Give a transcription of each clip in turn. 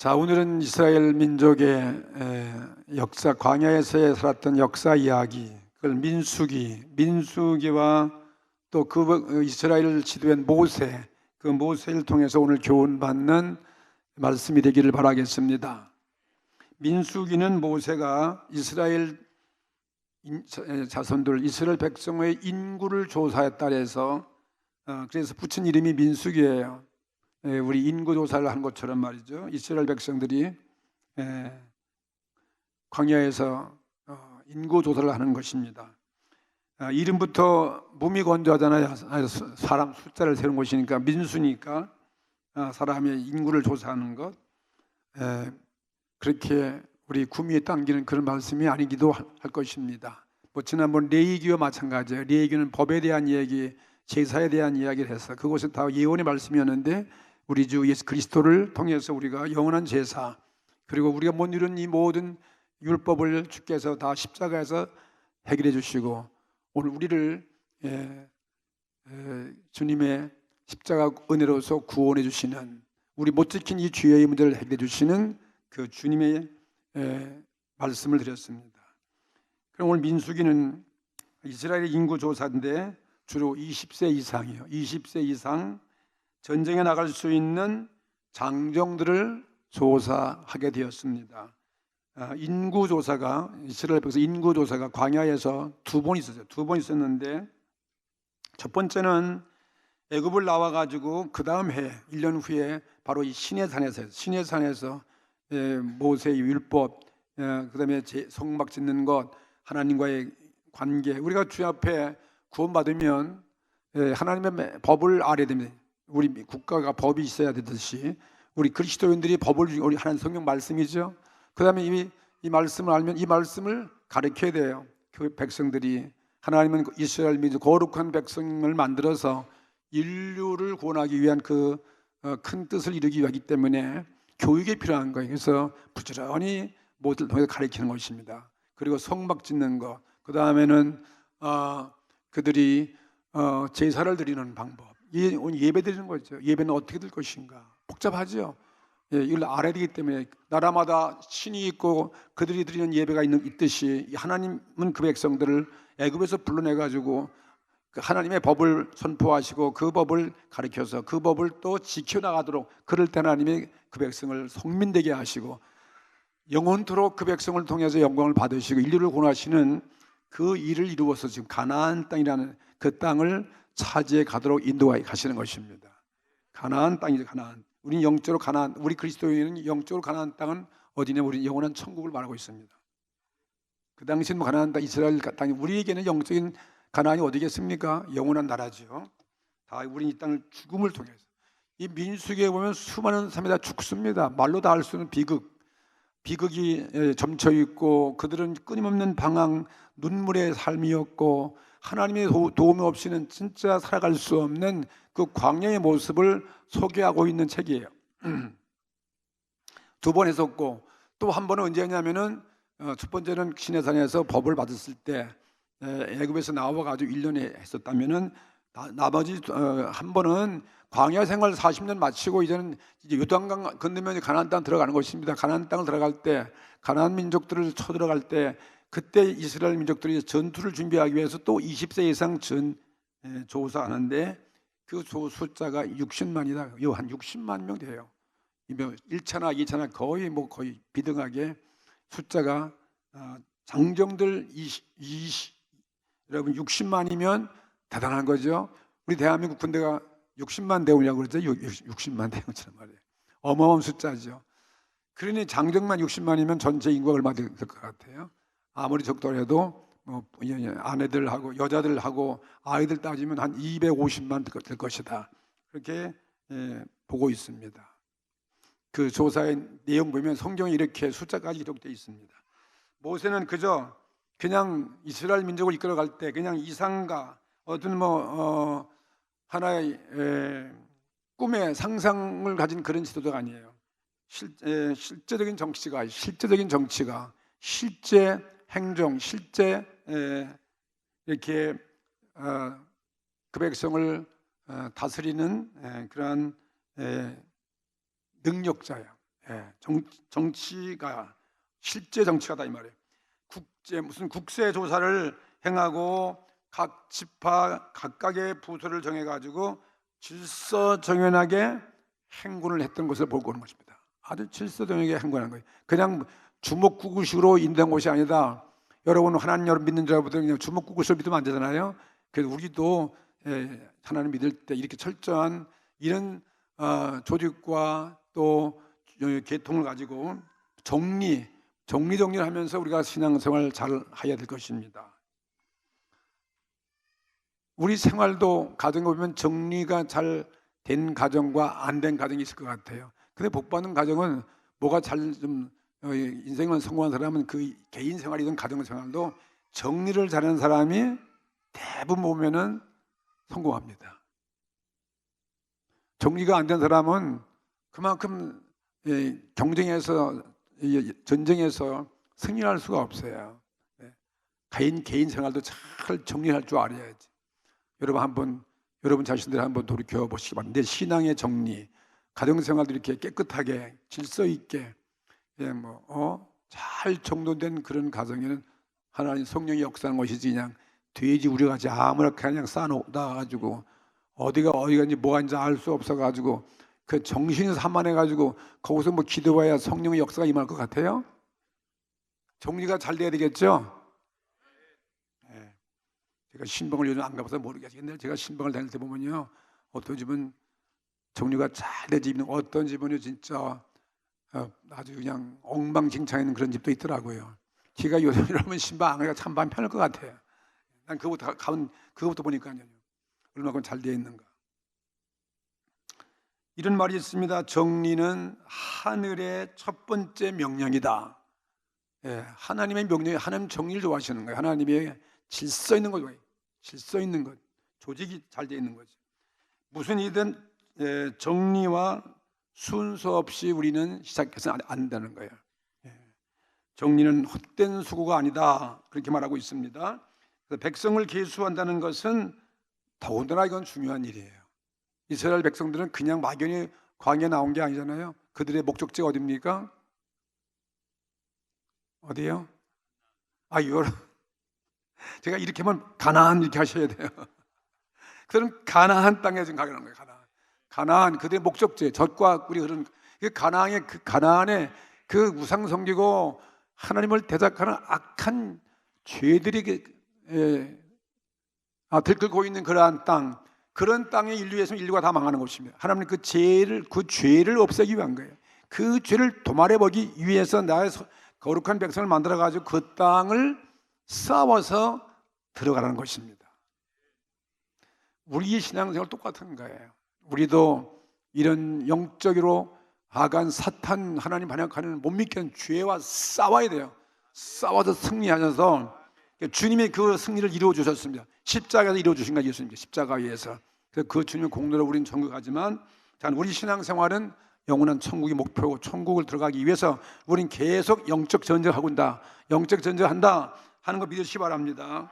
자, 오늘은 이스라엘 민족의 역사, 광야에서 살았던 역사 이야기, 그걸 민수기와 또 그 이스라엘을 지도한 모세, 그 모세를 통해서 오늘 교훈받는 말씀이 되기를 바라겠습니다. 민수기는 모세가 이스라엘 자손들, 이스라엘 백성의 인구를 조사했다 해서 그래서 붙인 이름이 민수기예요. 우리 인구조사를 한 것처럼 말이죠. 이스라엘 백성들이 광야에서 인구조사를 하는 것입니다. 이름부터 몸이 건조하잖아요. 사람 숫자를 세는 것이니까 민수니까 사람의 인구를 조사하는 것. 그렇게 우리 구미에 당기는 그런 말씀이 아니기도 할 것입니다. 지난번 레위기와 마찬가지예요. 레위기는 법에 대한 이야기, 제사에 대한 이야기를 해서 그것은 다 예언의 말씀이었는데 우리 주 예수 그리스도를 통해서 우리가 영원한 제사, 그리고 우리가 못 이룬 이 모든 율법을 주께서 다 십자가에서 해결해 주시고 오늘 우리를 주님의 십자가 은혜로서 구원해 주시는, 우리 못 지킨 이 죄의 문제를 해결해 주시는 그 주님의 말씀을 드렸습니다. 그럼 오늘 민수기는 이스라엘 인구 조사인데 주로 20세 이상이에요. 20세 이상 전쟁에 나갈 수 있는 장정들을 조사하게 되었습니다. 인구조사가, 이스라엘 백성 인구조사가 광야에서 두 번 있었어요. 두 번 있었는데 첫 번째는 애굽을 나와가지고 그 다음 해 1년 후에 바로 이 시내산에서 모세의 율법, 그 다음에 성막 짓는 것, 하나님과의 관계, 우리가 주 앞에 구원받으면 하나님의 법을 알아야 됩니다. 우리 국가가 법이 있어야 되듯이 우리 그리스도인들이 법을, 우리 하나님 성경 말씀이죠. 그 다음에 이 말씀을 알면 이 말씀을 가르쳐야 돼요. 그 백성들이, 하나님은 이스라엘 민족 거룩한 백성을 만들어서 인류를 구원하기 위한 그 큰 뜻을 이루기 위하기 때문에 교육이 필요한 거예요. 그래서 부지런히 모두를 통해서 가르치는 것입니다. 그리고 성막 짓는 것, 그 다음에는 그들이 제사를 드리는 방법, 예배 드리는 거죠. 예배는 어떻게 될 것인가, 복잡하죠. 이걸 알아야 되기 때문에 나라마다 신이 있고 그들이 드리는 예배가 있듯이 하나님은 그 백성들을 애굽에서 불러내가지고 하나님의 법을 선포하시고 그 법을 가르쳐서 그 법을 또 지켜나가도록, 그럴 때 하나님이 그 백성을 성민되게 하시고 영원토록 그 백성을 통해서 영광을 받으시고 인류를 구원하시는 그 일을 이루어서 지금 가나안 땅이라는 그 땅을 차지해 가도록 인도해 가시는 것입니다. 가나안 땅이죠. 가나안. 우리는 영적으로 가나안, 우리 그리스도인은 영적으로 가나안 땅은 어디냐? 우리는 영원한 천국을 말하고 있습니다. 그 당시는 가나안 땅, 이스라엘 땅이, 우리에게는 영적인 가나안이 어디겠습니까? 영원한 나라죠. 다 우리 이 땅을 죽음을 통해서, 이 민수기에 보면 수많은 사람이 다 죽습니다. 말로 다 할 수 없는 비극이 점쳐 있고 그들은 끊임없는 방황, 눈물의 삶이었고 하나님의 도움 없이는 진짜 살아갈 수 없는 그 광야의 모습을 소개하고 있는 책이에요. 두 번 했었고 또 한 번은 언제냐면은 첫 번째는 시내산에서 법을 받았을 때 애굽에서 나와가지고 1년에 했었다면은 나머지 한 번은 광야 생활 40년 마치고 이제는 이제 요단강 건너면 가나안 땅 들어가는 것입니다. 가나안 땅을 들어갈 때, 가나안 민족들을 쳐들어갈 때, 그때 이스라엘 민족들이 전투를 준비하기 위해서 또 20세 이상 조사하는데 그 숫자가 60만이다. 한 60만 명 돼요. 1차나 2차나 거의 비등하게 숫자가 장정들 여러분 60만이면 대단한 거죠. 우리 대한민국 군대가 60만 대원이라고 그러죠. 60만 대원처럼 말이에요. 어마어마한 숫자죠. 그러니 장정만 60만이면 전체 인구가 얼마 될 것 같아요? 아무리 적더라도 아내들하고 여자들하고 아이들 따지면 한 250만 될 것이다. 그렇게 보고 있습니다. 그 조사의 내용 보면 성경에 이렇게 숫자까지 기록되어 있습니다. 모세는 그냥 이스라엘 민족을 이끌어갈 때 그냥 이상가 어떤 하나의 꿈의 상상을 가진 그런 지도자가 아니에요. 실제적인 정치가 실제 행정, 실제 이렇게 그 백성을 다스리는 그러한 능력자야. 정치가 실제 정치가다 이 말이에요. 무슨 국세 조사를 행하고 각 지파 각각의 부서를 정해가지고 질서정연하게 행군을 했던 것을 보고 오는 것입니다. 아주 질서정연하게 행군하는 거예요. 그냥 주먹구구식으로 인된 것이 아니다. 여러분 하나님 여러분 믿는 자분들 그냥 주먹구구식으로 믿으면 안 되잖아요. 그래서 우리도 하나님 믿을 때 이렇게 철저한 이런 조직과 또 계통을 가지고 정리를 하면서 우리가 신앙생활 잘 해야 될 것입니다. 우리 생활도 가정에 보면 정리가 잘 된 가정과 안 된 가정이 있을 것 같아요. 근데 복받는 가정은 뭐가 잘 좀 인생을 성공한 사람은 그 개인 생활이든 가정 생활도 정리를 잘하는 사람이 대부분 보면은 성공합니다. 정리가 안 된 사람은 그만큼 경쟁에서 전쟁에서 승리할 수가 없어요. 개인 생활도 잘 정리할 줄 알아야지. 여러분 자신들 한번 돌이켜 보시기 바랍니다. 내 신앙의 정리, 가정 생활도 이렇게 깨끗하게 질서 있게 잘 정돈된 그런 가정에는 하나님 성령이 역사하는 것이지 그냥 돼지 우려가지 아무렇게 그냥 쌓아놓아가지고 어디가 어디가인지 뭐가인지 알 수 없어가지고 그 정신이 산만해가지고 거기서 뭐 기도해야 성령의 역사가 임할 것 같아요? 정리가 잘 돼야 되겠죠? 제가 신방을 요즘 안 가봐서 모르겠는데 제가 신방을 다닐 때 보면요 어떤 집은 정리가 잘 된 집이 있는 어떤 집은요 진짜 아주 그냥 엉망진창 있는 그런 집도 있더라고요. 제가 요즘 이러면 신방 안 가기가 참 마음 편할 것 같아요. 난 그거부터 보니까요 얼마나 잘 되어 있는가. 이런 말이 있습니다. 정리는 하늘의 첫 번째 명령이다. 하나님의 명령이 하나님 정리를 좋아하시는 거예요. 하나님의 질서 있는 거 좋아해요. 질서 있는 것, 조직이 잘 되어 있는 거죠. 무슨 일이든 정리와 순서 없이 우리는 시작해서는 안 된다는 거예요. 정리는 헛된 수고가 아니다 그렇게 말하고 있습니다. 그래서 백성을 계수한다는 것은 더군다나 이건 중요한 일이에요. 이스라엘 백성들은 그냥 막연히 광야에 나온 게 아니잖아요. 그들의 목적지가 어디입니까? 어디예요? 여러분 제가 이렇게 하면 가나안 이렇게 하셔야 돼요. 그들은 가나안 땅에 지금 가게 하는 거예요. 가나안 그들의 목적지 젖과 꿀이 흐르는 가나안의 그 우상 섬기고 하나님을 대적하는 악한 죄들이 들끓고 있는 그러한 땅, 그런 땅의 인류에서 인류가 다 망하는 것입니다. 하나님은 그 죄를 없애기 위한 거예요. 그 죄를 도말해 보기 위해서 나의 거룩한 백성을 만들어 가지고 그 땅을 싸워서 들어가라는 것입니다. 우리의 신앙생활 똑같은 거예요. 우리도 이런 영적으로 아간 사탄 하나님 반역하는 못 믿게 죄와 싸워야 돼요. 싸워서 승리하셔서 주님이 그 승리를 이루어 주셨습니다. 십자가에서 이루어 주신 거예요. 예수님께 십자가 위에서. 그 주님의 공로로 우리는 천국하지만 우리 신앙생활은 영원한 천국이 목표고 천국을 들어가기 위해서 우리는 계속 영적 전쟁하고 있다. 영적 전쟁한다 하는 거 믿으시기 바랍니다.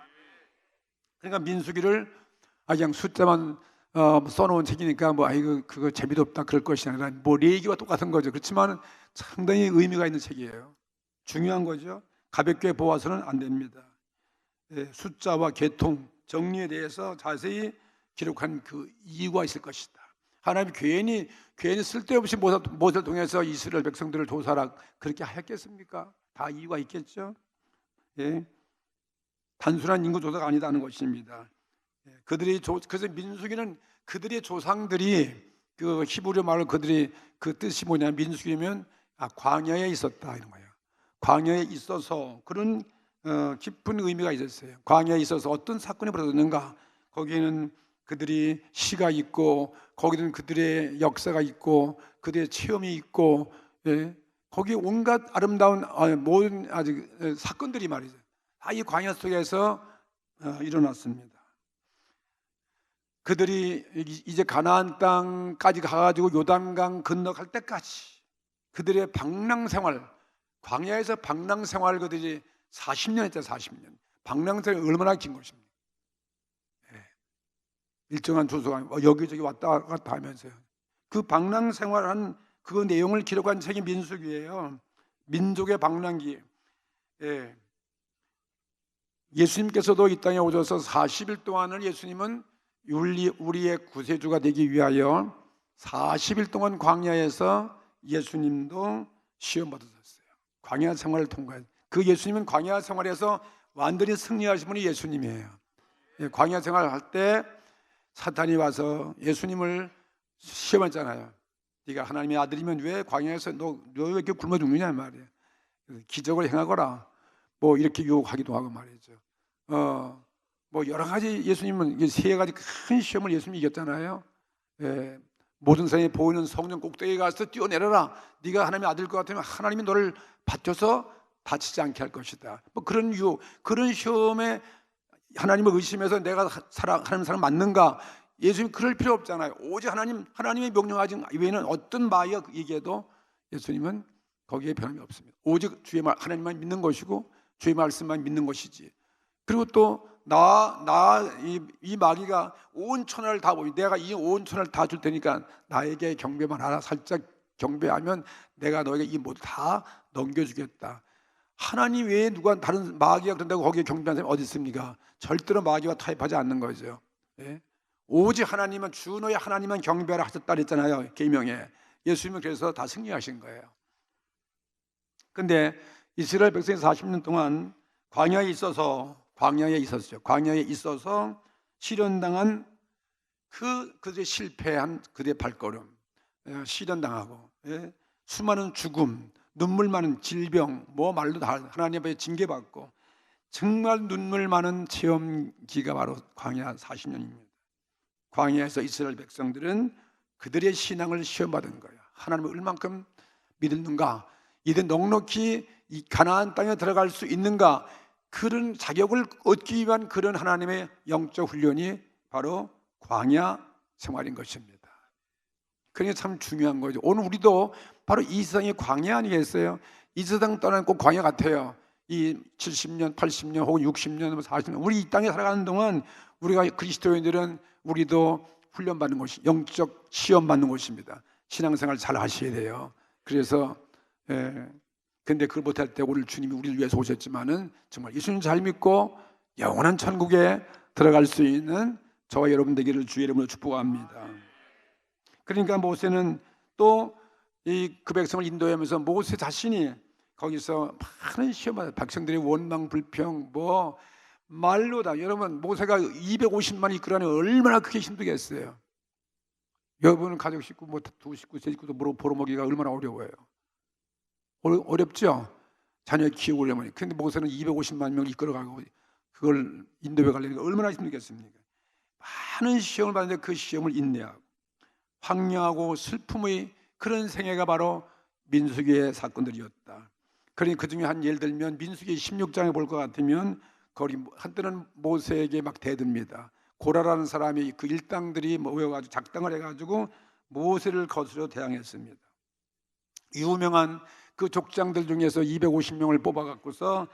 그러니까 민수기를 그냥 숫자만 써놓은 책이니까 그거 재미도 없다 그럴 것이 아니라 레위기와 똑같은 거죠. 그렇지만 상당히 의미가 있는 책이에요. 중요한 거죠. 가볍게 보아서는 안 됩니다. 숫자와 계통, 정리에 대해서 자세히 기록한 그 이유가 있을 것이다. 하나님이 괜히 쓸데없이 모세를 통해서 이스라엘 백성들을 도살하고 그렇게 하였겠습니까? 다 이유가 있겠죠. 단순한 인구 조사가 아니다는 것입니다. 그래서 민수기는 그들의 조상들이 그 히브리 말로 그들이 그 뜻이 뭐냐면 민수기면 광야에 있었다 이런 거예요. 광야에 있어서 그런 깊은 의미가 있었어요. 광야에 있어서 어떤 사건이 벌어졌는가? 거기에는 그들이 시가 있고 거기는 그들의 역사가 있고 그들의 체험이 있고 거기에 온갖 아름다운 모든 아직 사건들이 말이죠. 다 이 광야 속에서 일어났습니다. 그들이 이제 가나안 땅까지 가가지고 요단강 건너갈 때까지 그들의 방랑생활, 광야에서 방랑생활 그들이 40년 했죠. 40년. 방랑생활이 얼마나 긴 것입니까? 일정한 주소가 여기저기 왔다 갔다 하면서요. 그 방랑생활한 그 내용을 기록한 책이 민수기예요. 민족의 방랑기. 예. 예수님께서도 이 땅에 오셔서 40일 동안을 예수님은 우리의 구세주가 되기 위하여 40일 동안 광야에서 예수님도 시험 받으셨어요. 광야 생활을 통과해. 그 예수님은 광야 생활에서 완전히 승리하신 분이 예수님이에요. 예, 광야 생활을 할 때 사탄이 와서 예수님을 시험했잖아요. 네가 하나님의 아들이면 왜 광야에서 너 왜 이렇게 굶어 죽느냐 말이에요. 기적을 행하거라. 뭐 이렇게 유혹하기도 하고 말이죠. 뭐 여러 가지 예수님은 세 가지 큰 시험을 예수님이 이겼잖아요. 예, 모든 세상에 보이는 성전 꼭대기에 가서 뛰어내려라. 네가 하나님의 아들 것 같으면 하나님이 너를 받쳐서 다치지 않게 할 것이다. 뭐 그런 유혹, 그런 시험에 하나님을 의심해서 내가 하나님 사람 맞는가? 예수님 그럴 필요 없잖아요. 오직 하나님의 명령하지 외에는 어떤 마귀에게도 예수님은 거기에 변함이 없습니다. 오직 주의 말 하나님만 믿는 것이고 주의 말씀만 믿는 것이지. 그리고 또 이 마귀가 온 천하를 다 보이 내가 이 온 천하를 다 줄 테니까 나에게 경배만 하라. 살짝 경배하면 내가 너에게 이 모두 다 넘겨주겠다. 하나님 외에 누가 다른 마귀가 그런다고 거기에 경배하는 사람이 어디 있습니까? 절대로 마귀와 타협하지 않는 거죠. 예? 오직 하나님은 주 너의 하나님만 경배하라 하셨다 그랬잖아요. 계명에. 예수님은 그래서 다 승리하신 거예요. 근데 이스라엘 백성이 40년 동안 광야에 있었죠. 광야에 있어서 시련당한 그들의 실패한 그들의 발걸음, 시련당하고 수많은 죽음, 눈물 많은 질병, 뭐 말로 다 하나님 앞에 징계받고 정말 눈물 많은 체험기가 바로 광야 40년입니다. 광야에서 이스라엘 백성들은 그들의 신앙을 시험받은 거예요. 하나님을 얼만큼 믿는가? 이들 넉넉히 이 가나안 땅에 들어갈 수 있는가? 그런 자격을 얻기 위한 그런 하나님의 영적 훈련이 바로 광야 생활인 것입니다. 그게 참 중요한 거죠. 오늘 우리도 바로 이 세상이 광야 아니겠어요? 이 세상 떠나는 꼭 광야 같아요. 이 70년, 80년 혹은 60년, 40년 우리 이 땅에 살아가는 동안 우리가 그리스도인들은 우리도 훈련받는 것이 영적 시험 받는 것입니다. 신앙생활 잘 하셔야 돼요. 그래서 근데 그걸 못할 때 오늘 주님이 우리를 위해서 오셨지만은 정말 예수님 잘 믿고 영원한 천국에 들어갈 수 있는 저와 여러분 되기를 주의 이름으로 축복합니다. 그러니까 모세는 또 그 백성을 인도하면서 모세 자신이 거기서 많은 시험을 백성들의 원망 불평 뭐 말로 다 여러분 모세가 250만 이끌어내니 얼마나 크게 힘들겠어요. 여러분 가족 식구 뭐 두 식구 세 식구도 벌어먹기가 얼마나 어려워요. 어렵죠. 자녀 키우려면. 그런데 모세는 250만 명을 이끌어가고 그걸 인도에 가려니까 얼마나 힘들겠습니까? 많은 시험을 받는데 그 시험을 인내하고 황량하고 슬픔의 그런 생애가 바로 민수기의 사건들이었다. 그러니 그 중에 한 예를 들면 민수기 16장에 볼 것 같으면 거기 한때는 모세에게 막 대듭니다. 고라라는 사람이 그 일당들이 모여가지고 작당을 해가지고 모세를 거스려 대항했습니다. 유명한 그 족장들 중에서 250명을 뽑아갖고서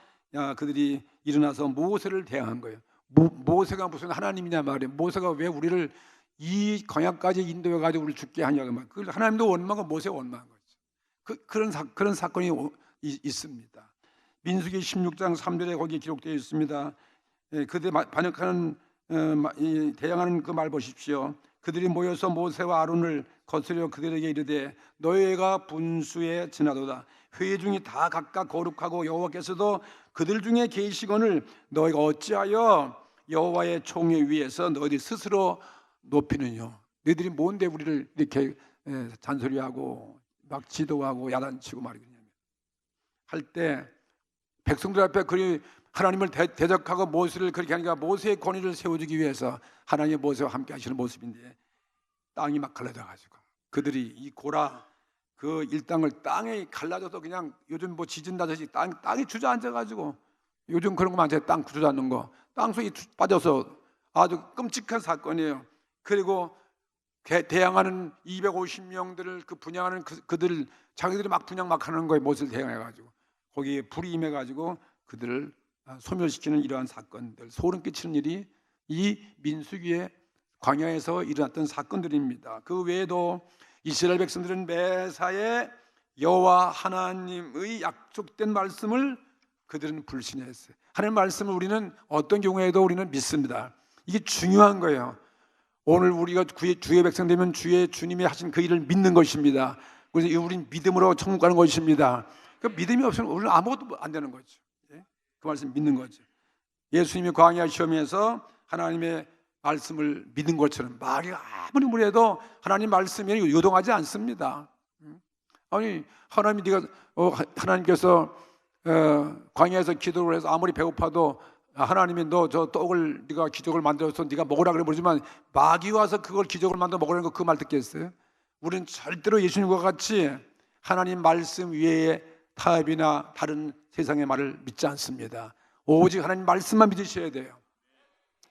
그들이 일어나서 모세를 대항한 거예요. 모세가 무슨 하나님이냐 말이에요. 모세가 왜 우리를 이 광야까지 인도해가지고 우리를 죽게 하냐고 말. 그 하나님도 원망하고 모세가 원망한 거죠. 그런 사건이 있습니다. 민수기 16장 3절에 거기에 기록되어 있습니다. 그들 반역하는 대항하는 그 말 보십시오. 그들이 모여서 모세와 아론을 거스려 그들에게 이르되 너희가 분수에 지나도다. 회의 중이 다 각각 거룩하고 여호와께서도 그들 중에 계시거늘 너희가 어찌하여 여호와의 총회 위에서 너희들 스스로 높이느냐. 너희들이 뭔데 우리를 이렇게 잔소리하고 막 지도하고 야단치고 말이냐 할 때 백성들 앞에 그리 하나님을 대적하고 모세를 그렇게 하니까 모세의 권위를 세워주기 위해서 하나님의 모세와 함께 하시는 모습인데 땅이 막 갈라져가지고 그들이 이 고라 그 일당을 땅에 갈라져서 그냥 요즘 뭐 지진 나듯이 땅이 주저앉아가지고 요즘 그런 거 많잖아요. 땅 주저앉는 거 땅속에 빠져서 아주 끔찍한 사건이에요. 그리고 대항하는 250명들을 그 분양하는 그들 자기들이 막 분양 막 하는 거에 모세를 대항해가지고 거기에 불이 임해가지고 그들을 소멸시키는 이러한 사건들, 소름 끼치는 일이 이 민수기의 광야에서 일어났던 사건들입니다. 그 외에도 이스라엘 백성들은 매사에 여호와 하나님의 약속된 말씀을 그들은 불신했어요. 하나님의 말씀을 우리는 어떤 경우에도 우리는 믿습니다. 이게 중요한 거예요. 오늘 우리가 주의 백성 되면 주님이 하신 그 일을 믿는 것입니다. 그래서 우리는 믿음으로 천국 가는 것입니다. 그 믿음이 없으면 우리는 아무것도 안 되는 거죠. 그 말씀 믿는 거죠. 예수님이 광야 시험에서 하나님의 말씀을 믿은 것처럼 말이 아무리 무리해도 하나님 말씀이 요동하지 않습니다. 아니 하나님께서 광야에서 기도를 해서 아무리 배고파도 하나님이 너 저 떡을 네가 기적을 만들어서 네가 먹으라 그래 모르지만 마귀 와서 그걸 기적을 만들어 먹으라는 거 그 말 듣겠어요? 우리는 절대로 예수님과 같이 하나님 말씀 외에 타협이나 다른 세상의 말을 믿지 않습니다. 오직 하나님 말씀만 믿으셔야 돼요.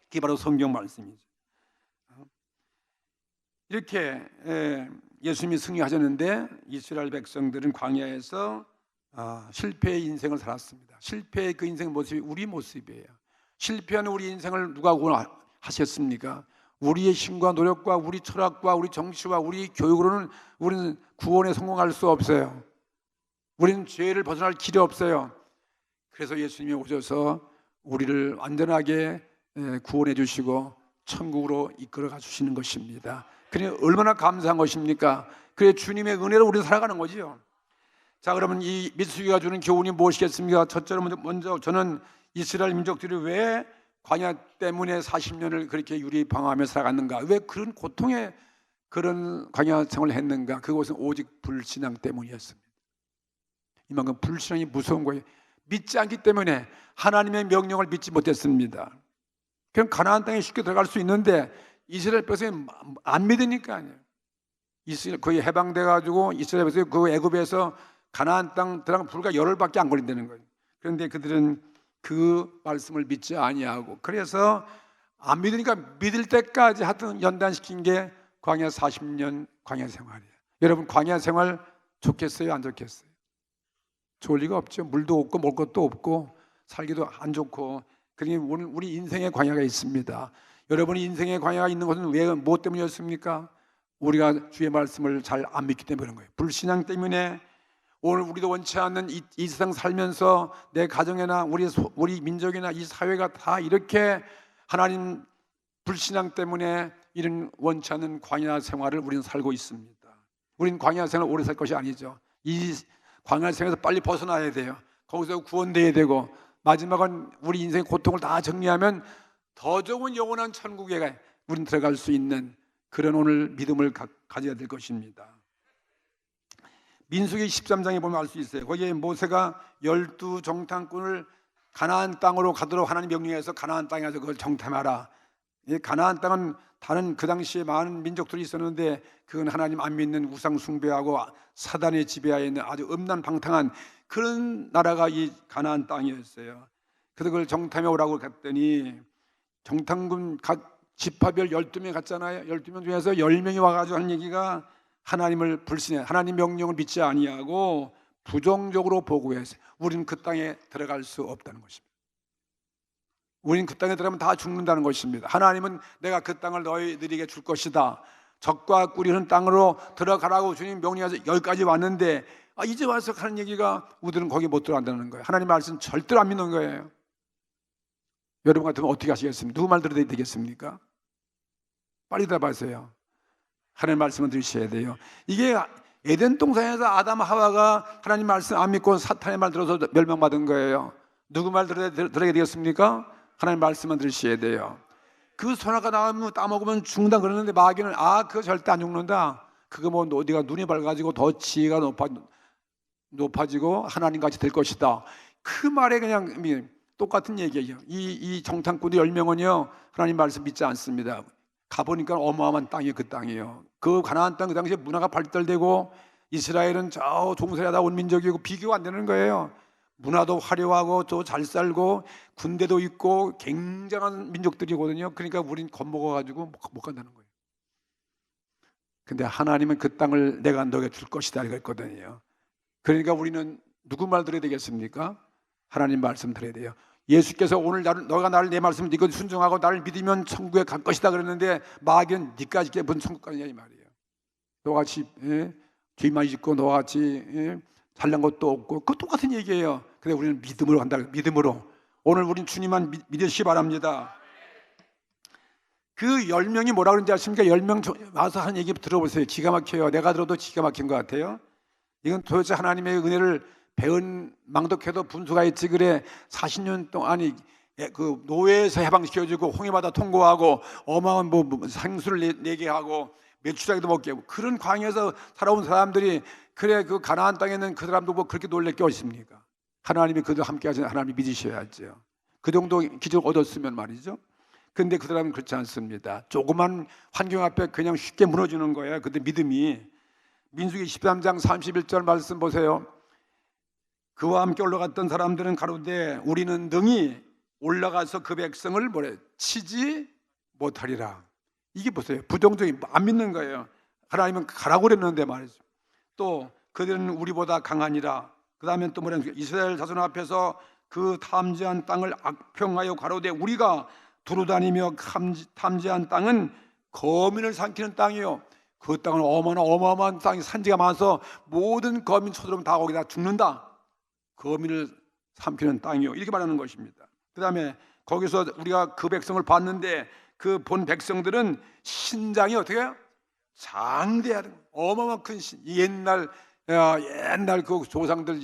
그게 바로 성경 말씀이죠. 이렇게 예수님이 승리하셨는데 이스라엘 백성들은 광야에서 실패의 인생을 살았습니다. 실패의 그 인생 모습이 우리 모습이에요. 실패하는 우리 인생을 누가 구원하셨습니까? 우리의 힘과 노력과 우리 철학과 우리 정치와 우리 교육으로는 우리는 구원에 성공할 수 없어요. 우리는 죄를 벗어날 길이 없어요. 그래서 예수님이 오셔서 우리를 완전하게 구원해 주시고 천국으로 이끌어가 주시는 것입니다. 그러니 얼마나 감사한 것입니까? 그래 주님의 은혜로 우리는 살아가는 거지요. 자, 그러면 이 민수기가 주는 교훈이 무엇이겠습니까? 첫째로 먼저 저는 이스라엘 민족들이 왜 광야 때문에 40년을 그렇게 유리방황하며 살아갔는가? 왜 그런 고통의 그런 광야 생활을 했는가? 그것은 오직 불신앙 때문이었습니다. 이만큼 불신앙이 무서운 거예요. 믿지 않기 때문에 하나님의 명령을 믿지 못했습니다. 그럼 가나안 땅에 쉽게 들어갈 수 있는데 이스라엘 백성이 안 믿으니까요. 이스라엘 거의 해방돼 가지고 이스라엘 백성이 그 애굽에서 가나안 땅 들어가면 불과 열흘밖에 안 걸린다는 거예요. 그런데 그들은 그 말씀을 믿지 아니하고 그래서 안 믿으니까 믿을 때까지 하여튼 연단시킨 게 광야 40년 광야 생활이에요. 여러분 광야 생활 좋겠어요? 안 좋겠어요? 좋을 리가 없죠. 물도 없고 먹을 것도 없고 살기도 안 좋고. 그러니 오늘 우리 인생에 광야가 있습니다. 여러분이 인생에 광야가 있는 것은 왜 무엇 때문이었습니까? 우리가 주의 말씀을 잘 안 믿기 때문에 그런 거예요. 불신앙 때문에. 오늘 우리도 원치 않는 이 세상 살면서 내 가정이나 우리 민족이나 이 사회가 다 이렇게 하나님 불신앙 때문에 이런 원치 않는 광야 생활을 우리는 살고 있습니다. 우리는 광야 생활을 오래 살 것이 아니죠. 이 광야 생활에서 빨리 벗어나야 돼요. 거기서 구원돼야 되고 마지막은 우리 인생의 고통을 다 정리하면 더 좋은 영원한 천국에 우리는 들어갈 수 있는 그런 오늘 믿음을 가져야 될 것입니다. 민수기 13장에 보면 알 수 있어요. 거기에 모세가 12 정탐꾼을 가나안 땅으로 가도록 하나님 명령해서 가나안 땅에 가서 그걸 정탐하라. 가나안 땅은 다른 그 당시에 많은 민족들이 있었는데 그건 하나님 안 믿는 우상 숭배하고 사단의 지배하에 있는 아주 음란방탕한 그런 나라가 이 가나안 땅이었어요. 그래서 그걸 정탐해 오라고 갔더니 정탐꾼 각 지파별 12명 갔잖아요. 12명 중에서 10명이 와가지고 하는 얘기가 하나님을 불신해 하나님 명령을 믿지 아니하고 부정적으로 보고했어요. 우리는 그 땅에 들어갈 수 없다는 것입니다. 우리는 그 땅에 들어가면 다 죽는다는 것입니다. 하나님은 내가 그 땅을 너희들에게 줄 것이다. 적과 꿀이는 땅으로 들어가라고 주님 명령해서 여기까지 왔는데 이제 와서 하는 얘기가 우리는 거기 못 들어간다는 거예요. 하나님 말씀 절대로 안 믿는 거예요. 여러분 같으면 어떻게 하시겠습니까? 누구 말 들어야 되겠습니까? 빨리 대답하세요. 하나님 말씀을 들으셔야 돼요. 이게 에덴 동산에서 아담 하와가 하나님 말씀 안 믿고 사탄의 말 들어서 멸망받은 거예요. 누구 말 들어야 되겠습니까? 하나님 말씀만 들으셔야 돼요. 그 선악과 나무 따먹으면 죽는다 그러는데 마귀는 그거 절대 안 죽는다. 그거 뭐 네가 눈이 밝아지고 더 지혜가 높아지고 하나님같이 될 것이다. 그 말에 그냥 똑같은 얘기예요. 이 정탐꾼이 10명은요 하나님 말씀 믿지 않습니다. 가보니까 어마어마한 땅이에요. 그 땅이에요. 그 가나안 땅 그 당시에 문화가 발달되고 이스라엘은 저 종살이하다 온 민족이고 비교가 안 되는 거예요. 문화도 화려하고 또 잘 살고 군대도 있고 굉장한 민족들이거든요. 그러니까 우린 겁먹어가지고 못 간다는 거예요. 근데 하나님은 그 땅을 내가 너에게 줄 것이다 이랬거든요. 그러니까 우리는 누구 말 들어야 되겠습니까? 하나님 말씀 들어야 돼요. 예수께서 오늘 너가 나를 내 말씀을 믿고 순종하고 나를 믿으면 천국에 갈 것이다 그랬는데 마귀는 니까지 무슨 천국 가느냐 이 말이에요. 너같이 뒤만 있고 너같이 잘난 것도 없고 그 똑같은 얘기예요. 근데 우리는 믿음으로 간다. 믿음으로. 오늘 우린 주님만 믿으시기 바랍니다. 그 10명이 뭐라 그런지 아십니까? 10명 와서 하는 얘기 들어보세요. 기가 막혀요. 내가 들어도 기가 막힌 것 같아요. 이건 도대체 하나님의 은혜를 배운 망독해도 분수가 있지 그래. 40년 동안 그 노예에서 해방시켜주고 홍해바다 통과하고 어마어마한 생수를 내게 하고 메추라기도 먹게 하고 그런 광야에서 살아온 사람들이 그래 그 가나안 땅에 있는 그 사람도 뭐 그렇게 놀랄 게 어딨습니까? 하나님이 그들 함께 하시는 하나님 믿으셔야죠. 그 정도 기적 얻었으면 말이죠. 근데 그 사람은 그렇지 않습니다. 조그만 환경 앞에 그냥 쉽게 무너지는 거예요. 근데 믿음이 민수기 13장 31절 말씀 보세요. 그와 함께 올라갔던 사람들은 가로되 우리는 능히 올라가서 그 백성을 뭐래 치지 못하리라. 이게 보세요. 부정적인 안 믿는 거예요. 하나님은 가라고 그랬는데 말이죠. 또 그들은 우리보다 강하니라. 그 다음에 또 뭐냐 이스라엘 자손 앞에서 그 탐지한 땅을 악평하여 가로되 우리가 두루다니며 탐지한 땅은 거민을 삼키는 땅이요. 그 땅은 어마어마한 땅이 산지가 많아서 모든 거민 쳐들어오면 다 거기다 죽는다. 거민을 삼키는 땅이요. 이렇게 말하는 것입니다. 그 다음에 거기서 우리가 그 백성을 봤는데 그 본 백성들은 신장이 어떻게 해요? 장대하는 어마어마한 큰 옛날 그 조상들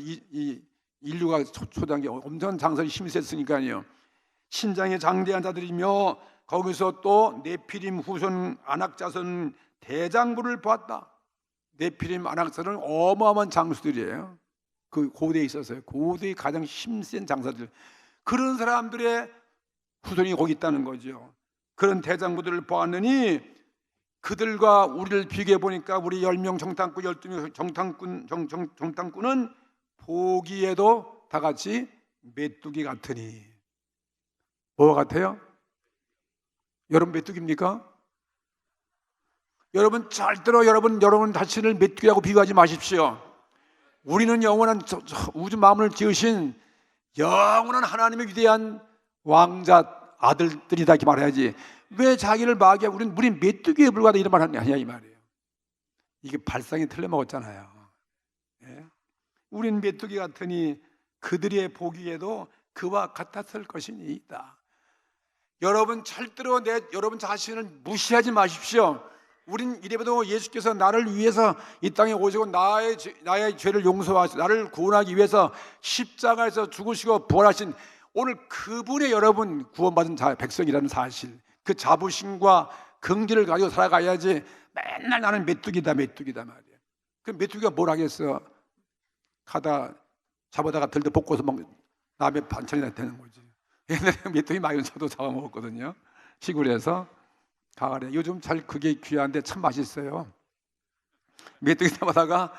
인류가 초단기 엄청난 장사를 힘이 셌으니까요. 신장이 장대한 자들이며 거기서 또 네피림 후손 아낙자손 대장부를 보았다. 네피림 아낙자손은 어마어마한 장수들이에요. 그 고대에 있었어요. 고대의 가장 힘센 장사들. 그런 사람들의 후손이 거기 있다는 거죠. 그런 대장부들을 보았느니 그들과 우리를 비교해 보니까 우리 10명 정탐꾼 12명 정탐꾼은 보기에도 다 같이 메뚜기 같으니. 뭐가 같아요? 여러분 메뚜기입니까? 여러분 절대로 여러분 자신을 메뚜기라고 비교하지 마십시오. 우리는 영원한 우주 만물을 지으신 영원한 하나님의 위대한 왕자 아들들이다 이렇게 말해야지. 왜 자기를 마귀야? 우린 메뚜기에 불과하다 이런 말 하냐 이 말이에요. 이게 발상이 틀려먹었잖아요. 예? 우린 메뚜기 같으니 그들의 보기에도 그와 같았을 것이니이다. 여러분 절대로 여러분 자신을 무시하지 마십시오. 우린 이래봬도 예수께서 나를 위해서 이 땅에 오시고 나의 죄를 용서하시고 나를 구원하기 위해서 십자가에서 죽으시고 부활하신 오늘 그분의 여러분 구원받은 백성이라는 사실, 그 자부심과 긍지를 가지고 살아가야지. 맨날 나는 메뚜기다 말이야. 그 메뚜기가 뭘 하겠어? 잡아다가 들들 볶아서 먹는 남의 반찬이 되는 거지. 옛날에 메뚜기 많이 저도 잡아먹었거든요. 시골에서 가을에. 요즘 잘 그게 귀한데 참 맛있어요. 메뚜기 잡아다가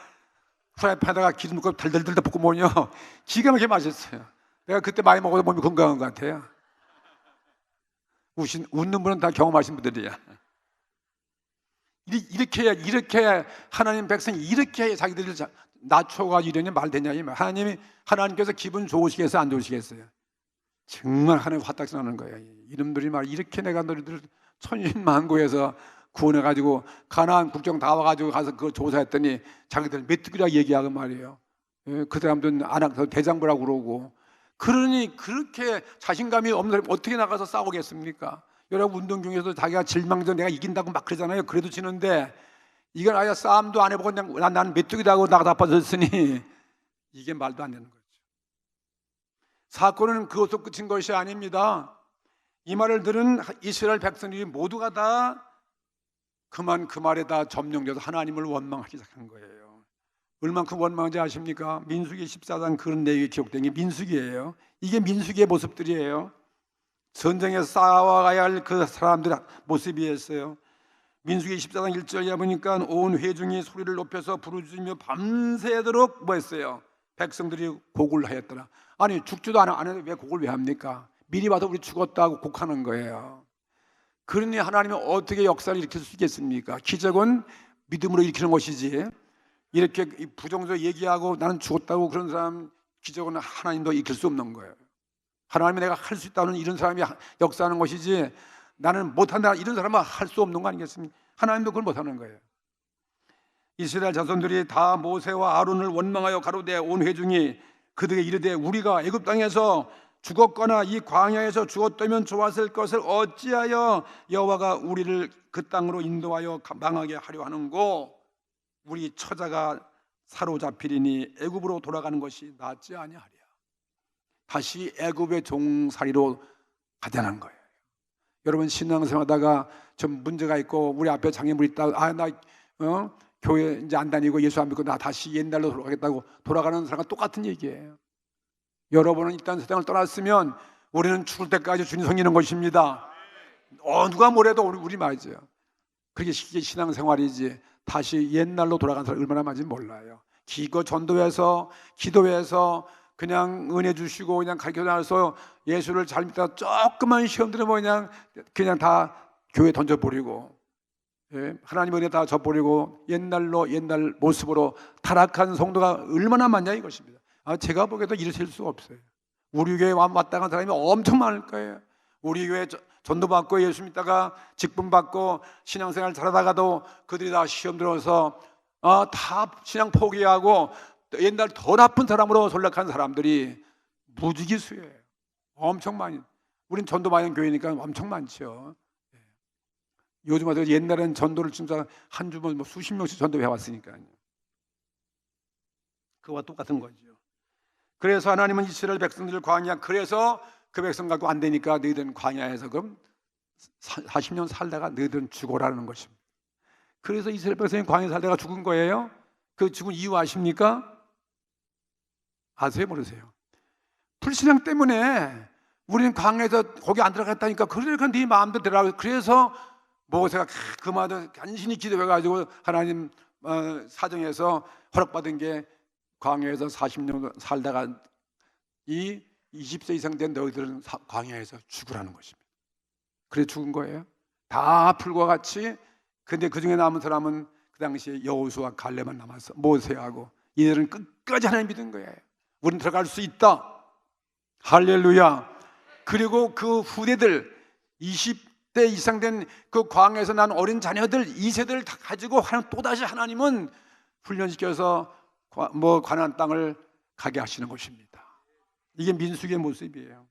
프라이팬에다가 기름 넣고 달달달 볶고 먹으면 기가 막히게 맛있어요. 내가 그때 많이 먹어도 몸이 건강한 것 같아요. 웃는 분은 다 경험하신 분들이야. 이렇게 하나님 백성이 이렇게 자기들을 낮춰가지고 이러니 말 되냐 이 말. 하나님께서 기분 좋으시겠어요? 안 좋으시겠어요? 정말 하나님 화딱지 나는 거예요. 이놈들이 말 이렇게 내가 너희들 천신만고에서 구원해가지고 가나안 국정 다 와가지고 가서 그거 조사했더니 자기들 메뚜기라 얘기하고 말이에요. 그 사람들은 아낙 대장부라고 그러고. 그러니 그렇게 자신감이 없는 사람이 어떻게 나가서 싸우겠습니까? 여러분 운동 중에서도 자기가 질망전 내가 이긴다고 막 그러잖아요. 그래도 지는데 이건 아예 싸움도 안 해보고 그냥 나는 메뚜기다고 나가 나빠졌으니 이게 말도 안 되는 거죠. 사건은 그것도 끝인 것이 아닙니다. 이 말을 들은 이스라엘 백성들이 모두가 다 그만 그 말에 다 점령돼서 하나님을 원망하기 시작한 거예요. 얼만큼 원망한지 아십니까? 민수기 14장 그런 내용이 기록된 게 민수기예요. 이게 민수기의 모습들이에요. 전쟁에서 싸워가야 할 그 사람들의 모습이었어요. 민수기 14장 1절에 보니까 온 회중이 소리를 높여서 부르짖으며 밤새도록 뭐 했어요? 백성들이 곡을 하였더라. 아니 죽지도 않았는데 왜 곡을 왜 합니까? 미리 봐도 우리 죽었다고 곡하는 거예요. 그러니 하나님은 어떻게 역사를 일으킬 수 있겠습니까? 기적은 믿음으로 일으키는 것이지 이렇게 부정적으로 얘기하고 나는 죽었다고 그런 사람 기적은 하나님도 일으킬 수 없는 거예요. 하나님이 내가 할 수 있다는 이런 사람이 역사하는 것이지 나는 못한다 이런 사람은 할 수 없는 거 아니겠습니까? 하나님도 그걸 못하는 거예요. 이스라엘 자손들이 다 모세와 아론을 원망하여 가로되 온 회중이 그들에게 이르되 우리가 애굽 땅에서 죽었거나 이 광야에서 죽었다면 좋았을 것을 어찌하여 여호와가 우리를 그 땅으로 인도하여 망하게 하려 하는고 우리 처자가 사로잡히리니 애굽으로 돌아가는 것이 낫지 아니하랴. 다시 애굽의 종살이로 가자는 거예요. 여러분 신앙생활하다가 좀 문제가 있고 우리 앞에 장애물이 있다. 나 교회 이제 안 다니고 예수 안 믿고 나 다시 옛날로 돌아가겠다고 돌아가는 사람과 똑같은 얘기예요. 여러분은 일단 세상을 떠났으면 우리는 죽을 때까지 주님 섬기는 것입니다. 누가 뭐래도 우리 맞아요. 그게 신앙생활이지. 다시 옛날로 돌아가는 사람 얼마나 많은지 몰라요. 기껏 전도해서 기도해서 그냥 은혜 주시고 그냥 가르쳐놔서 예수를 잘 믿다가 조금만 시험 들으면 그냥 다 교회 던져버리고, 하나님 은혜 다 져버리고 옛날 모습으로 타락한 성도가 얼마나 많냐 이것입니다. 제가 보기에도 이르실 수가 없어요. 우리 교회 왔다 간 사람이 엄청 많을 거예요. 우리 교회 전도받고 예수 믿다가 직분받고 신앙생활 잘하다가도 그들이 다 시험 들어서 다 신앙 포기하고 옛날 더 나쁜 사람으로 전락한 사람들이 무지기수예요. 엄청 많이. 우린 전도 많은 교회니까 엄청 많죠. 요즘 와서 옛날엔 전도를 진짜 한 주면 수십 명씩 전도해 왔으니까요. 그와 똑같은 거죠. 그래서 하나님은 이스라엘 백성들을 광야, 그래서 그 백성 갖고 안 되니까 너희들은 광야에서 그럼 40년 살다가 너희들은 죽어라는 것입니다. 그래서 이스라엘 백성이 광야에 살다가 죽은 거예요. 그 죽은 이유 아십니까? 아세요? 모르세요? 불신앙 때문에 우리는 광야에서 거기 안 들어갔다니까. 그러니까 네 마음대로 들어가고. 그래서 모세가 그 마음을 간신히 기도해가지고 하나님 사정에서 허락받은 게 광야에서 40년 살다가 이 20세 이상 된 너희들은 광야에서 죽으라는 것입니다. 그래 죽은 거예요. 다 풀과 같이. 근데 그 중에 남은 사람은 그 당시에 여호수아 갈렙만 남았어. 모세하고 이들은 끝까지 하나님 믿은 거예요. 우리는 들어갈 수 있다. 할렐루야. 그리고 그 후대들 20대 이상 된 그 광야에서 난 어린 자녀들 2세들을 다 가지고 또다시 하나님은 훈련시켜서 가나안 땅을 가게 하시는 것입니다. 이게 민수기의 모습이에요.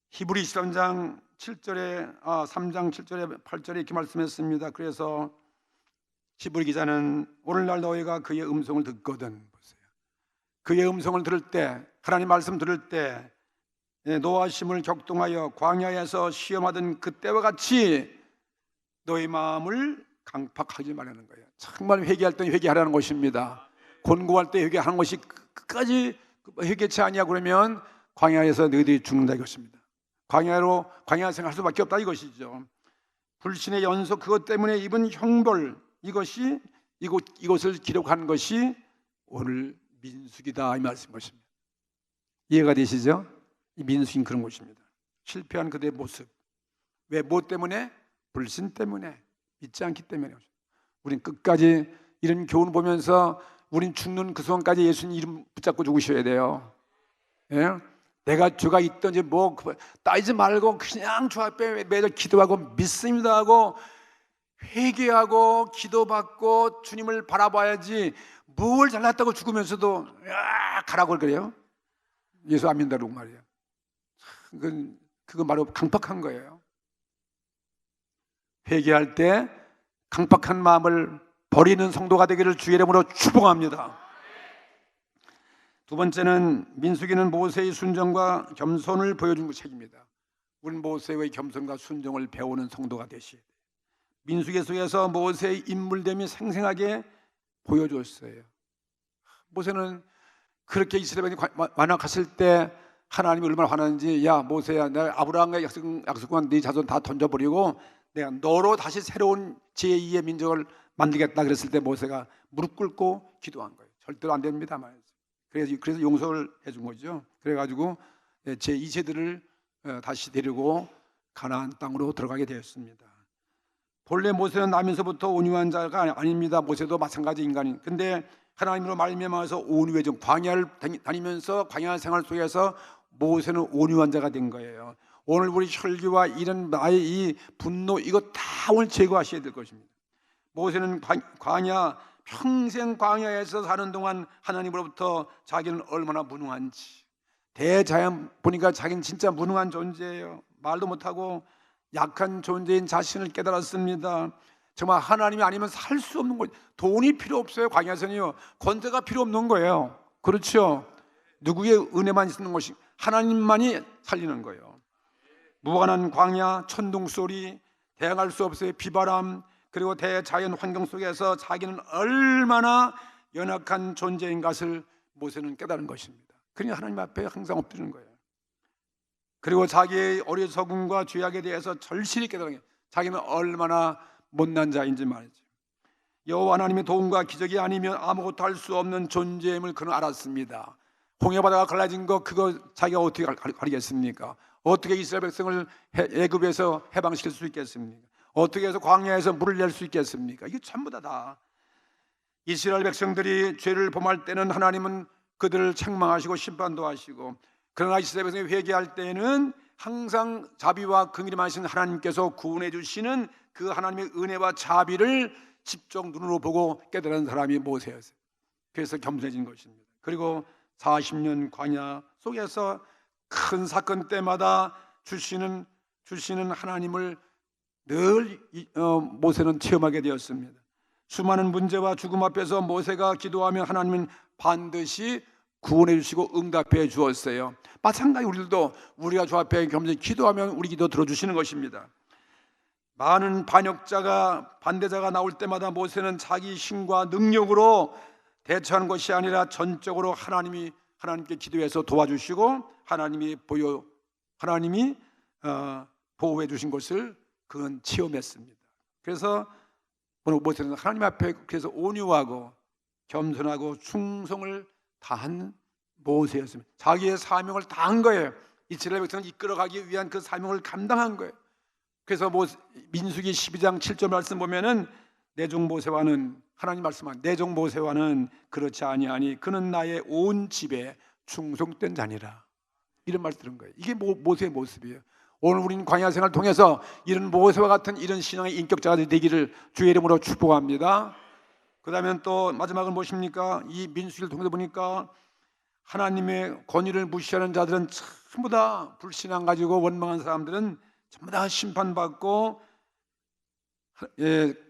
히브리 13장 7절에 3장 7절에 8절에 이렇게 말씀했습니다. 그래서 히브리 기자는 오늘날 너희가 그의 음성을 듣거든, 보세요. 그의 음성을 들을 때, 하나님 말씀 들을 때 노하심을 격동하여 광야에서 시험하던 그때와 같이 너희 마음을 강팍하지 말라는 거예요. 정말 회개할 때 회개하라는 것입니다. 곤고할 때 회개하는 것이 끝까지 회개치 아니야 그러면 광야에서 너희들이 죽는다 이것입니다. 광야 생활할 수밖에 없다 이것이죠. 불신의 연속, 그것 때문에 입은 형벌, 이것을 기록한 것이 오늘 민수기다 이 말씀인 것입니다. 이해가 되시죠? 이 민수기는 그런 것입니다. 실패한 그들의 모습. 왜? 뭐 때문에? 불신 때문에, 믿지 않기 때문에. 우린 끝까지 이런 교훈을 보면서 우린 죽는 그 순간까지 예수님 이름 붙잡고 죽으셔야 돼요. 예? 내가 죄가 있든지 따지지 말고 그냥 주 앞에 매일 기도하고 믿습니다 하고 회개하고 기도받고 주님을 바라봐야지. 뭘 잘났다고 죽으면서도 가라고 그래요. 예수 안 믿는다고 말이에요. 그건 바로 강팍한 거예요. 회개할 때 강팍한 마음을 버리는 성도가 되기를 주의 이름으로 축복합니다. 두 번째는 민수기는 모세의 순종과 겸손을 보여준 책입니다. 우리는 모세의 겸손과 순종을 배우는 성도가 되시야 돼요. 민수기 속에서 모세의 인물됨이 생생하게 보여줬어요. 모세는 그렇게 이스라엘이 완악했을 때 하나님이 얼마나 화나는지, 야 모세야, 내가 아브라함과 약속한 네 자손 다 던져버리고 내가 너로 다시 새로운 제2의 민족을 만들겠다 그랬을 때 모세가 무릎 꿇고 기도한 거예요. 절대로 안 됩니다 말이죠. 그래서 용서를 해준 거죠. 그래가지고 제2세들을 다시 데리고 가나안 땅으로 들어가게 되었습니다. 본래 모세는 나면서부터 온유한 자가 아닙니다. 모세도 마찬가지 인간인. 근데 하나님으로 말미암아서 온유해진 광야를 다니면서 광야 생활 속에서 모세는 온유한 자가 된 거예요. 오늘 우리 혈기와 이런 나의 이 분노 이거 다 오늘 제거하셔야 될 것입니다. 모세는 광야 평생 광야에서 사는 동안 하나님으로부터 자기는 얼마나 무능한지, 대자연 보니까 자기는 진짜 무능한 존재예요. 말도 못하고 약한 존재인 자신을 깨달았습니다. 정말 하나님이 아니면 살 수 없는 거예요. 돈이 필요 없어요. 광야에서는요. 권세가 필요 없는 거예요. 그렇죠? 누구의 은혜만 있는 것이, 하나님만이 살리는 거예요. 무한한 광야, 천둥 소리, 대항할 수 없어요. 비바람, 그리고 대자연 환경 속에서 자기는 얼마나 연약한 존재인 것을 모세는 깨달은 것입니다. 그러니 하나님 앞에 항상 엎드리는 거예요. 그리고 자기의 어리석음과 죄악에 대해서 절실히 깨달은 거예요. 자기는 얼마나 못난 자인지 말이죠. 여호와 하나님의 도움과 기적이 아니면 아무것도 할 수 없는 존재임을 그는 알았습니다. 홍해바다가 갈라진 거, 그거 자기가 어떻게 가리겠습니까? 어떻게 이스라엘 백성을 애굽에서 해방시킬 수 있겠습니까? 어떻게 해서 광야에서 물을 낼 수 있겠습니까? 이게 전부 다 이스라엘 백성들이 죄를 범할 때는 하나님은 그들을 책망하시고 심판도 하시고, 그러나 이스라엘 백성이 회개할 때는 항상 자비와 긍휼이 많으신 하나님께서 구원해 주시는 그 하나님의 은혜와 자비를 직접 눈으로 보고 깨달은 사람이 모세였어요. 그래서 겸손해진 것입니다. 그리고 40년 광야 속에서 큰 사건 때마다 주시는 하나님을 늘 모세는 체험하게 되었습니다. 수많은 문제와 죽음 앞에서 모세가 기도하면 하나님은 반드시 구원해 주시고 응답해 주었어요. 마찬가지 우리들도 우리가 주 앞에 겸손히 기도하면 우리 기도 들어주시는 것입니다. 많은 반대자가 나올 때마다 모세는 자기 힘과 능력으로 대처하는 것이 아니라 전적으로 하나님께 기도해서 도와주시고 하나님이 보호해 주신 것을 그건 체험했습니다. 그래서 오늘 모세는 하나님 앞에 그래서 온유하고 겸손하고 충성을 다한 모세였습니다. 자기의 사명을 다한 거예요. 이스라엘 백성을 이끌어가기 위한 그 사명을 감당한 거예요. 그래서 민수기 12장 7절 말씀 보면은 내 종 모세와는, 하나님 말씀한 내 종 모세와는 그렇지 아니하니 그는 나의 온 집에 충성된 자니라, 이런 말 들은 거예요. 이게 모세의 모습이에요. 오늘 우리는 광야 생활을 통해서 이런 모세와 같은 이런 신앙의 인격자가 되기를 주의 이름으로 축복합니다. 그 다음에 또 마지막은 무엇입니까? 이 민수기를 통해서 보니까 하나님의 권위를 무시하는 자들은 전부 다 불신앙 가지고 원망한 사람들은 전부 다 심판받고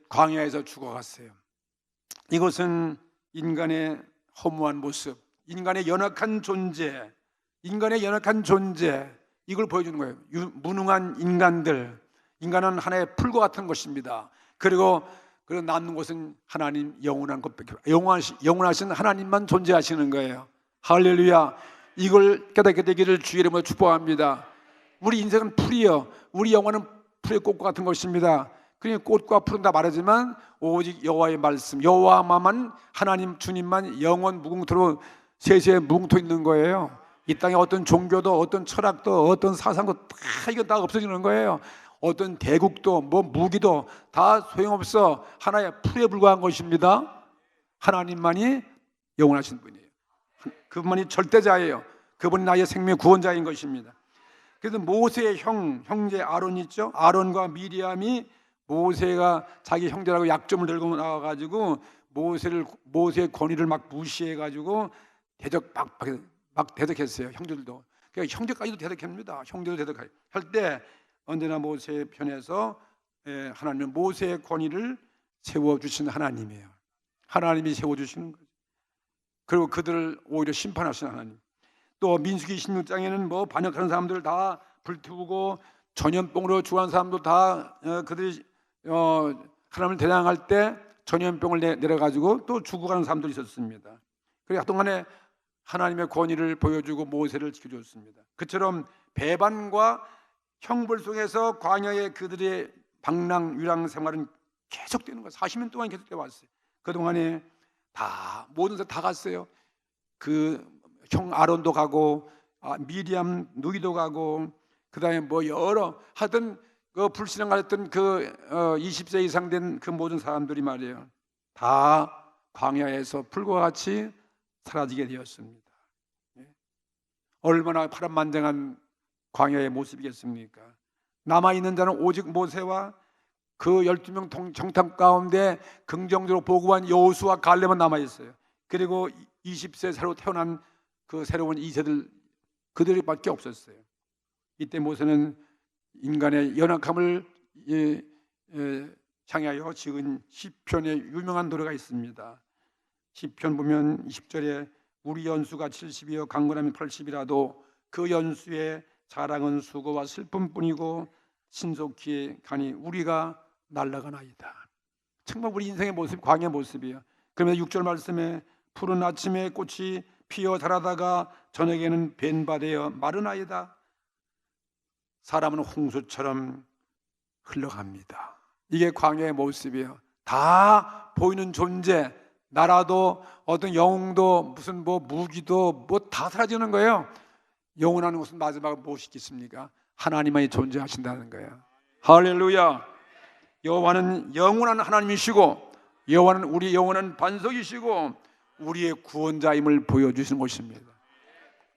광야에서 죽어갔어요. 이것은 인간의 허무한 모습, 인간의 연약한 존재, 이걸 보여주는 거예요. 무능한 인간은 하나의 풀과 같은 것입니다. 그리고 남는 것은 하나님 영원한 것밖에, 영원하신 하나님만 존재하시는 거예요. 할렐루야. 이걸 깨닫게 되기를 주의 이름으로 축복합니다. 우리 인생은 풀이요, 우리 영혼은 풀의 꽃과 같은 것입니다. 그러니까 꽃과 풀은 다 마르지만 오직 여호와의 말씀, 여호와만, 하나님 주님만 영원 무궁토록 세세에 무궁토 있는 거예요. 이 땅에 어떤 종교도, 어떤 철학도, 어떤 사상도 다 없어지는 거예요. 어떤 대국도 무기도 다 소용없어. 하나의 풀에 불과한 것입니다. 하나님만이 영원하신 분이에요. 그분만이 절대자예요. 그분이 나의 생명의 구원자인 것입니다. 그래서 모세의 형제 아론 있죠. 아론과 미리암이 모세가 자기 형제라고 약점을 들고 나와가지고 모세의 권위를 막 무시해가지고 막 대적했어요. 형제들도. 그러니까 형제까지도 대적합니다. 형제도 대적할 때 언제나 모세의 편에서 하나님은 모세의 권위를 세워주신 하나님이에요. 하나님이 세워주시는 거죠. 그리고 그들을 오히려 심판하시는 하나님. 또 민수기 16장에는 반역하는 사람들을 다 불태우고 전염병으로 죽은 사람도 다 그들이 하나님을 대항할 때 전염병을 내려가지고 또 죽어가는 사람들이 있었습니다. 그래서 하동안에 하나님의 권위를 보여주고 모세를 지켜줬습니다. 그처럼 배반과 형벌 속에서 광야의 그들의 방랑 유랑 생활은 계속되는 거예요. 40년 동안 계속되어 왔어요. 그동안에 모든 사람 다 갔어요. 그 형 아론도 가고 미리암 누이도 가고, 그 다음에 하여튼 그 불신앙하였던 20세 이상 된 그 모든 사람들이 말이에요, 다 광야에서 풀과 같이 사라지게 되었습니다. 얼마나 파란만장한 광야의 모습이겠습니까? 남아있는 자는 오직 모세와 그 12명 정탐 가운데 긍정적으로 보고한 여호수아 갈렙은 남아 있어요. 그리고 20세 새로 태어난 그 새로운 2세들 그들밖에 없었어요. 이때 모세는 인간의 연약함을 향하여 지은 시편의 유명한 노래가 있습니다. 시편 보면 20절에 우리 연수가 70이요 강건함이 80이라도 그 연수의 자랑은 수고와 슬픔뿐이고 신속히 가니 우리가 날아가나이다. 정말 우리 인생의 모습, 광야의 모습이에요. 그러면 6절 말씀에 푸른 아침에 꽃이 피어 자라다가 저녁에는 벤바되어 마르나이다. 사람은 홍수처럼 흘러갑니다. 이게 광야의 모습이에요. 다 보이는 존재, 나라도 어떤 영웅도 무슨 뭐 무기도 뭐 다 사라지는 거예요. 영원한 것은 마지막에 무엇이 있겠습니까? 하나님만이 존재하신다는 거예요. 할렐루야. 여호와는 영원한 하나님이시고 여호와는 우리 영원한 반석이시고 우리의 구원자임을 보여주시는 것입니다.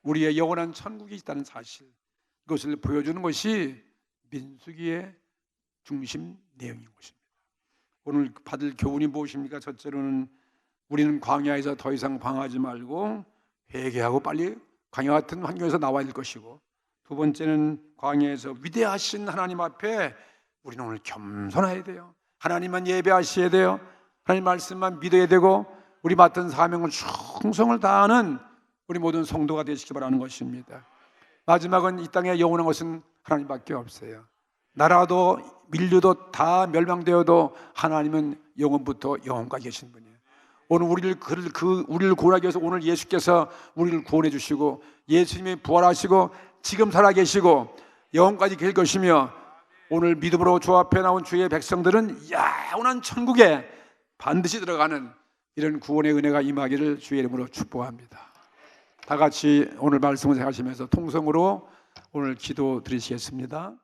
우리의 영원한 천국이 있다는 사실, 그것을 보여주는 것이 민수기의 중심 내용인 것입니다. 오늘 받을 교훈이 무엇입니까? 첫째로는 우리는 광야에서 더 이상 방황하지 말고 회개하고 빨리 광야 같은 환경에서 나와야 될 것이고, 두 번째는 광야에서 위대하신 하나님 앞에 우리는 오늘 겸손해야 돼요. 하나님만 예배하셔야 돼요. 하나님 말씀만 믿어야 되고 우리 맡은 사명을 충성을 다하는 우리 모든 성도가 되시기 바라는 것입니다. 마지막은 이 땅에 영원한 것은 하나님밖에 없어요. 나라도 민류도 다 멸망되어도 하나님은 영원부터 영원까지 계신 분이에요. 오늘 우리를 구원하기 위해서 오늘 예수께서 우리를 구원해 주시고 예수님이 부활하시고 지금 살아계시고 영원까지 계실 것이며, 오늘 믿음으로 주 앞에 나온 주의 백성들은 영원한 천국에 반드시 들어가는 이런 구원의 은혜가 임하기를 주의 이름으로 축복합니다. 다 같이 오늘 말씀을 생각하시면서 통성으로 오늘 기도 드리시겠습니다.